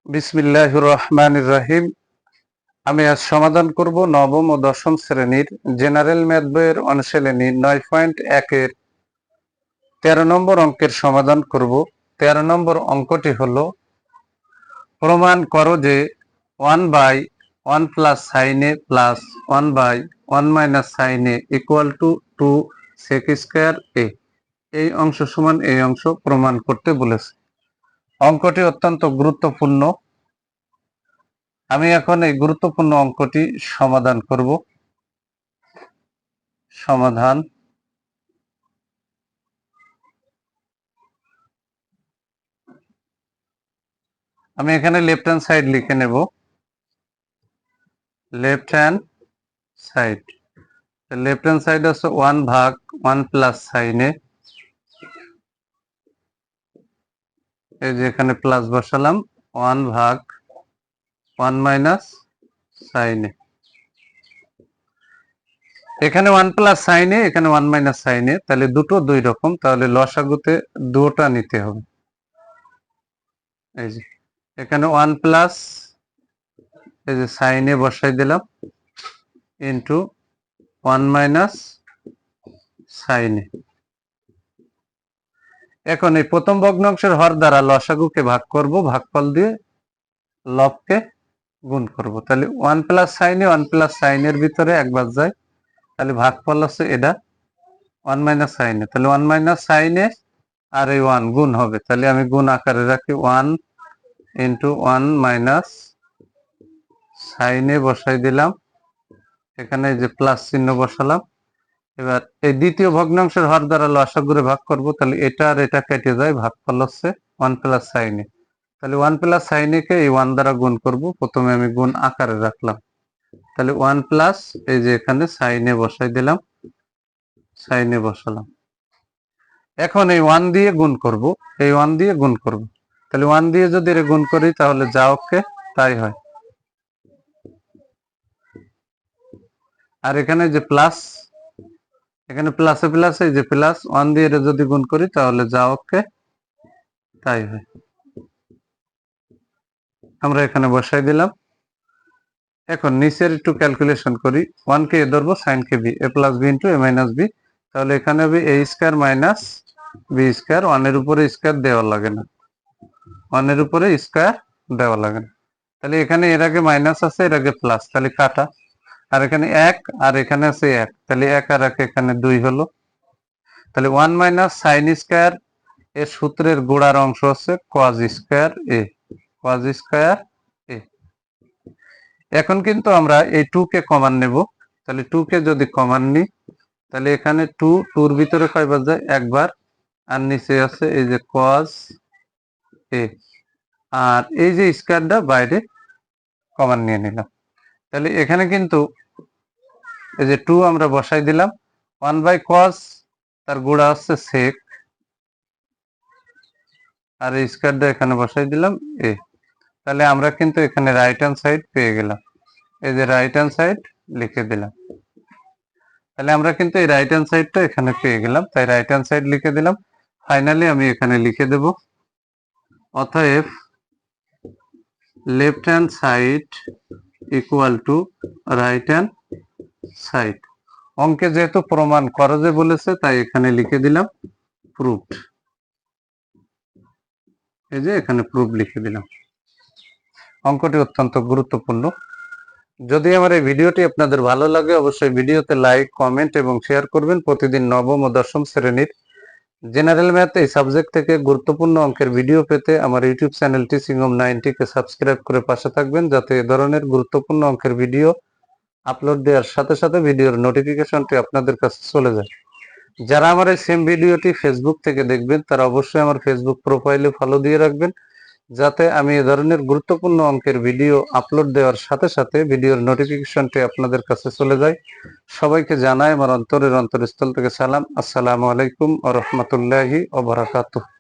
বিসমিল্লাহির রহমানির রহিম। আমি আজ সমাধান করব নবম ও দশম শ্রেণীর জেনারেল ম্যাথ বইয়ের অনুশীলনী 9.1 এর 13 নম্বর অঙ্কের সমাধান করব। 13 নম্বর অঙ্কটি হলো, প্রমাণ করো যে 1/1 plus sine A plus 1/1 minus sine A equal to 2 sec square A. এই অংশ সমান এই অংশ প্রমাণ করতে বলেছে। অঙ্কটি অত্যন্ত গুরুত্বপূর্ণ। আমি এখন এই গুরুত্বপূর্ণ অঙ্কটি সমাধান করব। সমাধান। আমি এখানে লেফট হ্যান্ড সাইড লিখে নেব। লেফট হ্যান্ড সাইড হচ্ছে 1/1 প্লাস সাইন এ। এই যে এখানে প্লাস বসালাম, 1/1 মাইনাস সাইন এ। এখানে 1 প্লাস সাইন এ, এখানে 1 মাইনাস সাইন এ, তাহলে দুটো দুই রকম, তাহলে লসাগুতে দুটোটা নিতে হবে। এই যে এখানে 1 প্লাস, এই যে সাইন এ বসাই দিলাম, ইন্টু 1 মাইনাস সাইন এ। এখন এই প্রথম ভগ্নাংশের হর দ্বারা লসাগুকে ভাগ করব, ভাগফল দিয়ে লবকে গুণ করব। তাহলে 1 প্লাস সাইন এ 1 প্লাস সাইন এর ভিতরে একবার যায়, তাহলে ভাগফল হচ্ছে এটা 1 মাইনাস সাইন এ। তাহলে 1 মাইনাস সাইন এ আর এই 1 গুণ হবে, তাহলে আমি গুণ আকারে রাখি, 1 ইন্টু 1 মাইনাস সাইন এ বসাই দিলাম, এখানে এই যে প্লাস চিহ্ন বসালাম। এবার এই দ্বিতীয় ভগ্নাংশের হর দ্বারা লসাগুরে ভাগ করব, তাহলে এটা আর এটা কেটে যায়, ভাগফল হচ্ছে 1 প্লাস সাইন এ। তাহলে 1 প্লাস সাইন এ কে এই 1 দ্বারা গুণ করব, প্রথমে আমি গুণ আকারে রাখলাম, তাহলে 1 প্লাস, এই যে এখানে সাইন এ বসাই দিলাম, সাইন এ বসালাম। এখন এই 1 দিয়ে গুণ করব, এই 1 দিয়ে গুণ করব, তাহলে 1 দিয়ে যদি এর গুণ করি তাহলে যা ওকে তাই হয়। আর এখানে যে প্লাস, এখানে প্লাসে প্লাস, এই যে প্লাস 1 দিয়ে এর যদি গুণ করি তাহলে যা ওকে তাই হয়। আমরা এখানে বসাই দিলাম। এখন নিচের একটু ক্যালকুলেশন করি, 1 কে এ ধরবো, সাইন কে বি, এ প্লাস বি ইন্টু এ মাইনাস বি। তাহলে এখানে হবে এ স্কয়ার মাইনাস বি স্কয়ার। 1 এর উপরে স্কয়ার দেওয়া লাগে না, 1 এর উপরে স্কয়ার দেওয়া লাগে না। তাহলে এখানে এর আগে মাইনাস আছে, এর আগে প্লাস, তাহলে কাটা। আর এখানে 1 আর এখানে আছে 1, তাহলে 1 আর 1 এখানে 2 হলো। তাহলে 1 মাইনাস সাইন স্কয়ার এর সূত্রের গোড়ার অংশ হচ্ছে কজ স্কয়ার এ, কজ স্কয়ার এ। এখন কিন্তু আমরা এই 2 কে কমন নেব, তাহলে 2 কে যদি কমন নিই তাহলে এখানে 2 এর ভিতরে কয়বার যায়, একবার। আর নিচে আছে এই যে কজ এ, আর এই যে স্কয়ারটা বাইরে কমন নিয়ে নিলাম। তাহলে এখানে কিন্তু এই যে 2 আমরা বসাই দিলাম, 1/cos, তার গোড়া হচ্ছে sec, আর এই স্কয়ারটা এখানে বসাই দিলাম এ। তাহলে আমরা কিন্তু এখানে রাইট হ্যান্ড সাইড পেয়ে গেলাম, এই যে রাইট হ্যান্ড সাইড লিখে দিলাম। তাহলে আমরা কিন্তু এই রাইট হ্যান্ড সাইডটা এখানে পেয়ে গেলাম, তাই রাইট হ্যান্ড সাইড লিখে দিলাম। ফাইনালি আমি এখানে লিখে দেব, অতএব left hand side equal to right hand side. অঙ্কে যেহেতু প্রমাণ করো যে বলেছে, তাই এখানে লিখে দিলাম প্রুফড। এই যে এখানে প্রুফ লিখে দিলাম। অঙ্কটি অত্যন্ত গুরুত্বপূর্ণ। যদি আমার এই ভিডিওটি আপনাদের ভালো লাগে, অবশ্যই ভিডিওতে লাইক, কমেন্ট এবং শেয়ার করবেন। প্রতিদিন নবম ও দশম শ্রেণীর জেনারেল ম্যাথ এই সাবজেক্ট থেকে গুরুত্বপূর্ণ অঙ্কের ভিডিও পেতে আমার ইউটিউব চ্যানেল টিচিং হোম 90 কে সাবস্ক্রাইব করে পাশে থাকবেন, যাতে এ ধরনের গুরুত্বপূর্ণ অঙ্কের ভিডিও আপলোড দেওয়ার সাথে সাথে ভিডিওর নোটিফিকেশনটি আপনাদের কাছে চলে যায়। যারা আমার এই সেম ভিডিওটি ফেসবুক থেকে দেখবেন, তারা অবশ্যই আমার ফেসবুক প্রোফাইলে ফলো দিয়ে রাখবেন, যাতে আমি এ ধরনের গুরুত্বপূর্ণ অঙ্কের ভিডিও আপলোড দেওয়ার সাথে সাথে ভিডিওর নোটিফিকেশনটি আপনাদের কাছে চলে যায়। সবাইকে জানাই আমার অন্তরের অন্তরস্থল থেকে সালাম। আসসালামু আলাইকুম ওয়া রাহমাতুল্লাহি ওয়া বারাকাতুহু।